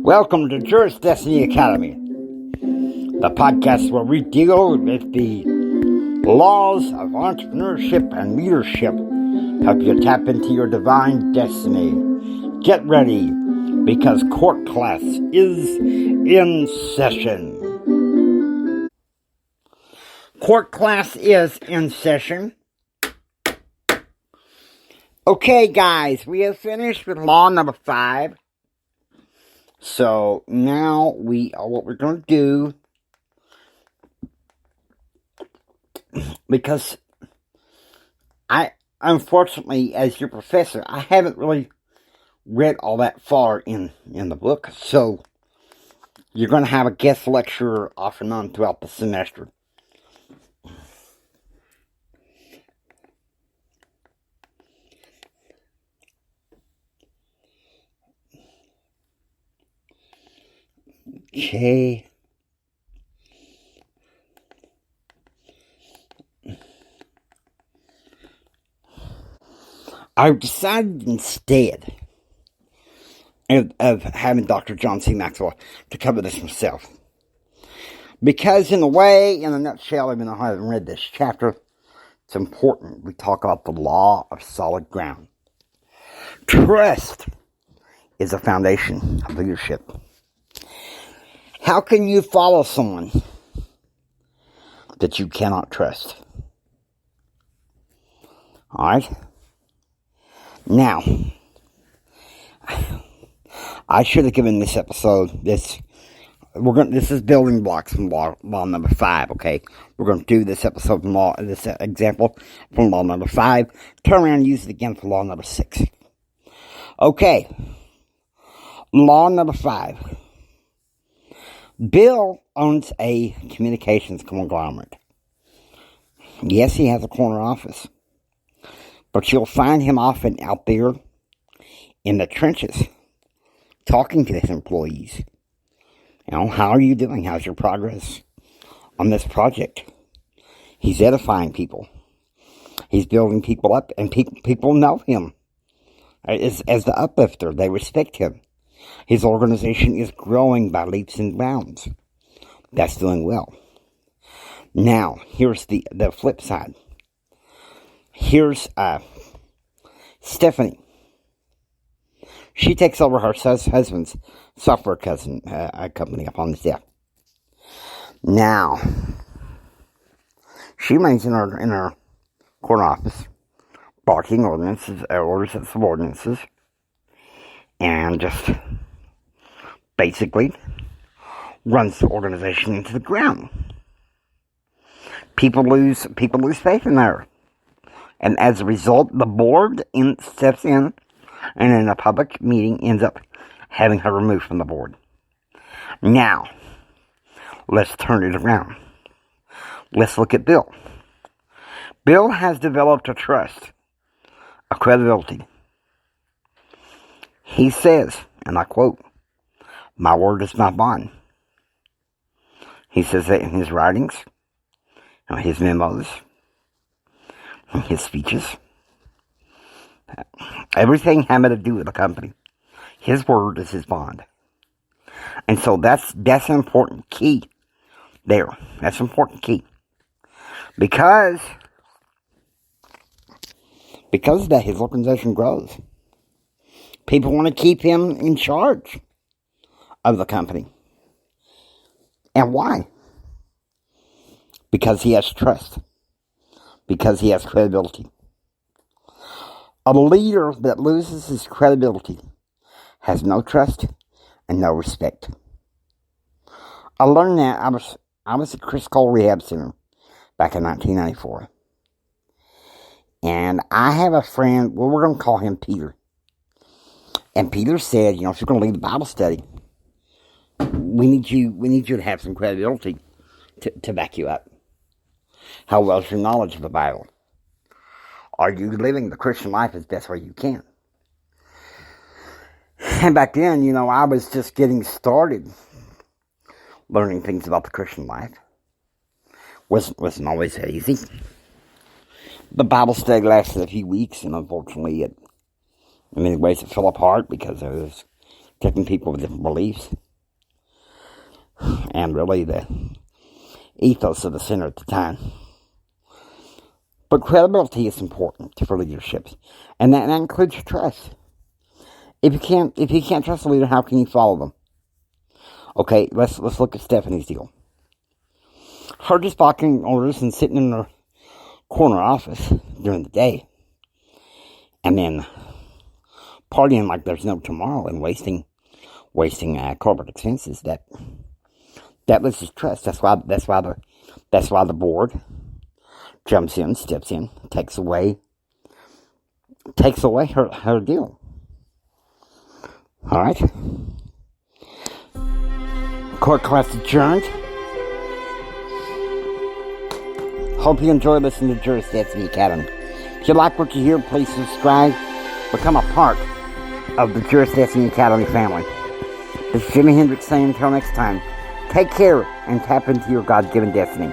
Welcome to Juris Destiny Academy, the podcast where we deal with the laws of entrepreneurship and leadership, help you tap into your divine destiny. Get ready, because court class is in session. Court class is in session. Okay, guys, we have finished with law number 5. So now what we're going to do, because unfortunately, as your professor, I haven't really read all that far in the book. So you're going to have a guest lecturer off and on throughout the semester. Okay. I've decided instead of having Dr. John C. Maxwell to cover this himself. Because in a nutshell, even though I haven't read this chapter, it's important we talk about the law of solid ground. Trust is the foundation of leadership. How can you follow someone that you cannot trust? Alright? Now, I should have given this episode this is building blocks from law number 5, okay? We're going to do this episode from this example from law number 5, turn around and use it again for law number 6. Okay. Law number 5. Bill owns a communications conglomerate. Yes, he has a corner office. But you'll find him often out there in the trenches, talking to his employees. You know, how are you doing? How's your progress on this project? He's edifying people. He's building people up, and people know him as the uplifter. They respect him. His organization is growing by leaps and bounds. That's doing well. Now, here's the flip side. Here's Stephanie. She takes over her husband's software company upon his death. Now, she remains in her corner office, barking orders at subordinates, and just basically runs the organization into the ground. People lose faith in her. And as a result, the board steps in, and in a public meeting ends up having her removed from the board. Now, let's turn it around. Let's look at Bill. Bill has developed a trust, a credibility. He says, and I quote, "My word is my bond." He says that in his writings, his memos, his speeches, everything having to do with the company. His word is his bond. And so that's an important key there. That's an important key. Because of that, his organization grows. People want to keep him in charge of the company. And why? Because he has trust. Because he has credibility. A leader that loses his credibility has no trust and no respect. I learned that I was at Chris Cole Rehab Center back in 1994. And I have a friend, well, we're going to call him Peter. And Peter said, if you're going to lead the Bible study, we need you to have some credibility to back you up. How well is your knowledge of the Bible? Are you living the Christian life as best way you can? And back then, I was just getting started learning things about the Christian life. Wasn't always that easy. The Bible study lasted a few weeks, and unfortunately, in many ways, it fell apart because there was taking people with different beliefs, and really the ethos of the center at the time. But credibility is important for leadership, and that includes trust. If you can't trust a leader, how can you follow them? Okay, let's look at Stephanie's deal. Her just barking orders and sitting in her corner office during the day, and then partying like there's no tomorrow and wasting corporate expenses. That was his trust. That's why the board jumps in, steps in, takes away her deal. All right. Court class adjourned. Hope you enjoy listening to Juris Destiny Academy. If you like what you hear, please subscribe. Become a part of the Juris Destiny Academy family. This is Jimi Hendrix saying until next time, take care and tap into your God-given destiny.